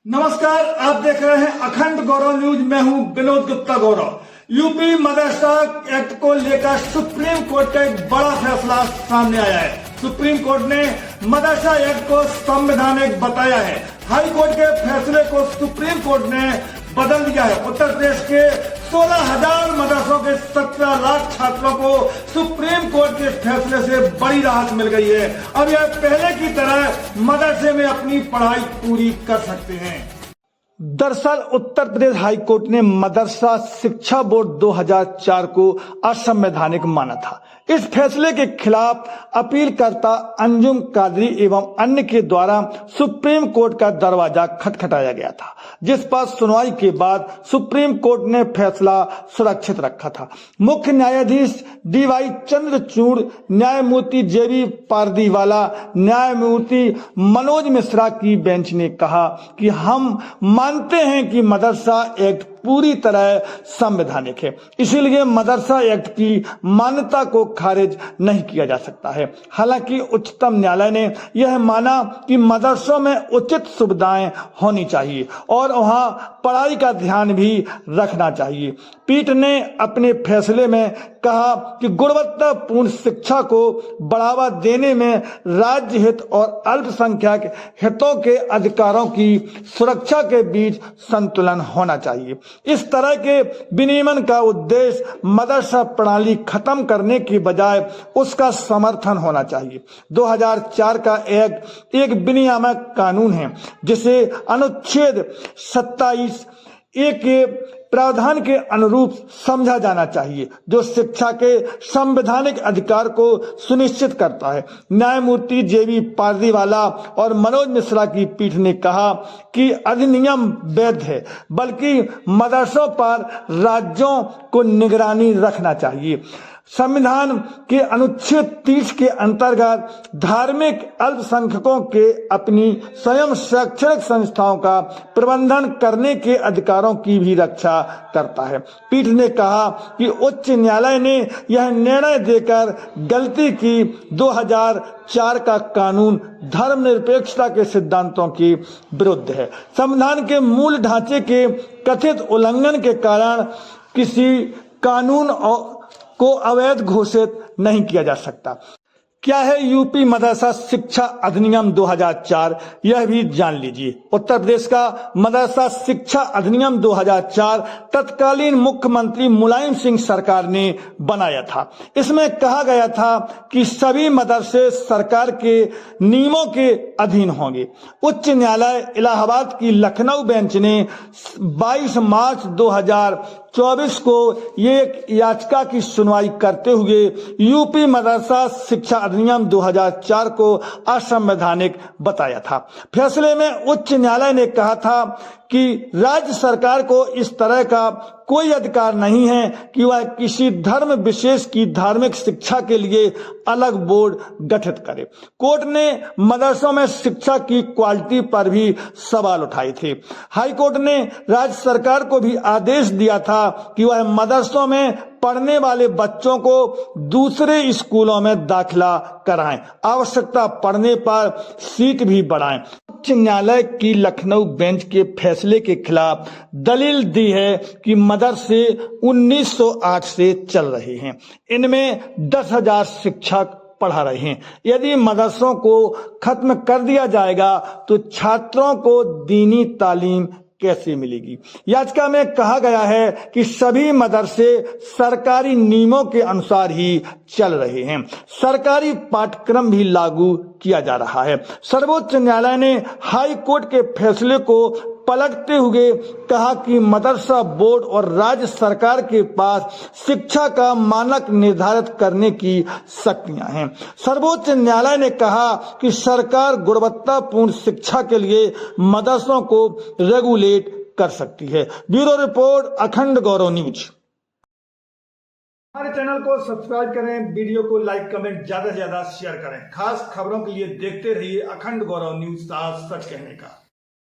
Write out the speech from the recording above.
नमस्कार, आप देख रहे हैं अखंड गौरव न्यूज। मैं हूं विनोद गुप्ता गौरव। यूपी मदरसा एक्ट को लेकर सुप्रीम कोर्ट का एक बड़ा फैसला सामने आया है। सुप्रीम कोर्ट ने मदरसा एक्ट को संवैधानिक बताया है। हाई कोर्ट के फैसले को सुप्रीम कोर्ट ने बदल दिया है। उत्तर प्रदेश के 16,000 मदरसों के 17 लाख छात्रों को सुप्रीम कोर्ट के फैसले से बड़ी राहत मिल गई है। अब यह पहले की तरह मदरसे में अपनी पढ़ाई पूरी कर सकते हैं। दरअसल उत्तर प्रदेश हाई कोर्ट ने मदरसा शिक्षा बोर्ड 2004 को असंवैधानिक माना था। इस फैसले के खिलाफ अपीलकर्ता अंजुम कादरी एवं अन्य के द्वारा सुप्रीम कोर्ट का दरवाजा खटखटाया गया था, जिस पर सुनवाई के बाद सुप्रीम कोर्ट ने फैसला सुरक्षित रखा था। मुख्य न्यायाधीश DY चंद्रचूड़, न्यायमूर्ति JB पारदीवाला, न्यायमूर्ति मनोज मिश्रा की बेंच ने कहा कि हम मानते हैं कि मदरसा एक्ट पूरी तरह संवैधानिक है, इसीलिए मदरसा एक्ट की मान्यता को खारिज नहीं किया जा सकता है। हालांकि उच्चतम न्यायालय ने यह माना कि मदरसों में उचित सुविधाएं होनी चाहिए और वहां पढ़ाई का ध्यान भी रखना चाहिए। पीठ ने अपने फैसले में कहा कि गुणवत्तापूर्ण शिक्षा को बढ़ावा देने में राज्य हित और अल्पसंख्यक हितों के अधिकारों की सुरक्षा के बीच संतुलन होना चाहिए। इस तरह के विनियमन का उद्देश्य मदरसा प्रणाली खत्म करने की बजाय उसका समर्थन होना चाहिए। 2004 का एक्ट एक विनियामक कानून है, जिसे अनुच्छेद 27(a) के प्रावधान के अनुरूप समझा जाना चाहिए, जो शिक्षा के संवैधानिक अधिकार को सुनिश्चित करता है। न्यायमूर्ति JB पारदीवाला और मनोज मिश्रा की पीठ ने कहा कि अधिनियम वैध है, बल्कि मदरसों पर राज्यों को निगरानी रखना चाहिए। संविधान के अनुच्छेद 30 के अंतर्गत धार्मिक अल्पसंख्यकों के अपनी स्वयं शैक्षणिक संस्थाओं का प्रबंधन करने के अधिकारों की भी रक्षा करता है। पीठ ने कहा कि उच्च न्यायालय ने यह निर्णय देकर गलती की। 2004 का कानून धर्मनिरपेक्षता के सिद्धांतों के विरुद्ध है। संविधान के मूल ढांचे के कथित उल्लंघन के कारण किसी कानून को अवैध घोषित नहीं किया जा सकता। क्या है यूपी मदरसा शिक्षा अधिनियम 2004, यह भी जान लीजिए। उत्तर प्रदेश का मदरसा शिक्षा अधिनियम 2004 तत्कालीन मुख्यमंत्री मुलायम सिंह सरकार ने बनाया था। इसमें कहा गया था कि सभी मदरसे सरकार के नियमों के अधीन होंगे। उच्च न्यायालय इलाहाबाद की लखनऊ बेंच ने 22 मार्च 2024 को एक याचिका की सुनवाई करते हुए यूपी मदरसा शिक्षा अधिनियम 2004 को असंवैधानिक बताया था। फैसले में उच्च न्यायालय ने कहा था कि राज्य सरकार को इस तरह का कोई अधिकार नहीं है कि वह किसी धर्म विशेष की धार्मिक शिक्षा के लिए अलग बोर्ड गठित करे। कोर्ट ने मदरसों में शिक्षा की क्वालिटी पर भी सवाल उठाए थे। हाई कोर्ट ने राज्य सरकार को भी आदेश दिया था कि वह मदरसों में पढ़ने वाले बच्चों को दूसरे स्कूलों में दाखिला कराएं, आवश्यकता पड़ने पर सीट भी बढ़ाएं। उच्च न्यायालय की लखनऊ बेंच के फैसले के खिलाफ दलील दी है कि मदरसे 1908 से चल रहे हैं। इनमें 10,000 शिक्षक पढ़ा रहे हैं। यदि मदरसों को खत्म कर दिया जाएगा तो छात्रों को दीनी तालीम कैसे मिलेगी। याचिका में कहा गया है कि सभी मदरसे सरकारी नियमों के अनुसार ही चल रहे हैं। सरकारी पाठ्यक्रम भी लागू किया जा रहा है। सर्वोच्च न्यायालय ने हाई कोर्ट के फैसले को पलटते हुए कहा कि मदरसा बोर्ड और राज्य सरकार के पास शिक्षा का मानक निर्धारित करने की शक्तियां हैं। सर्वोच्च न्यायालय ने कहा कि सरकार गुणवत्तापूर्ण शिक्षा के लिए मदरसों को रेगुलेट कर सकती है। ब्यूरो रिपोर्ट, अखंड गौरव न्यूज। हमारे चैनल को सब्सक्राइब करें, वीडियो को लाइक कमेंट ज्यादा से ज्यादा शेयर करें। खास खबरों के लिए देखते रहिए अखंड गौरव न्यूज, सच कहने का।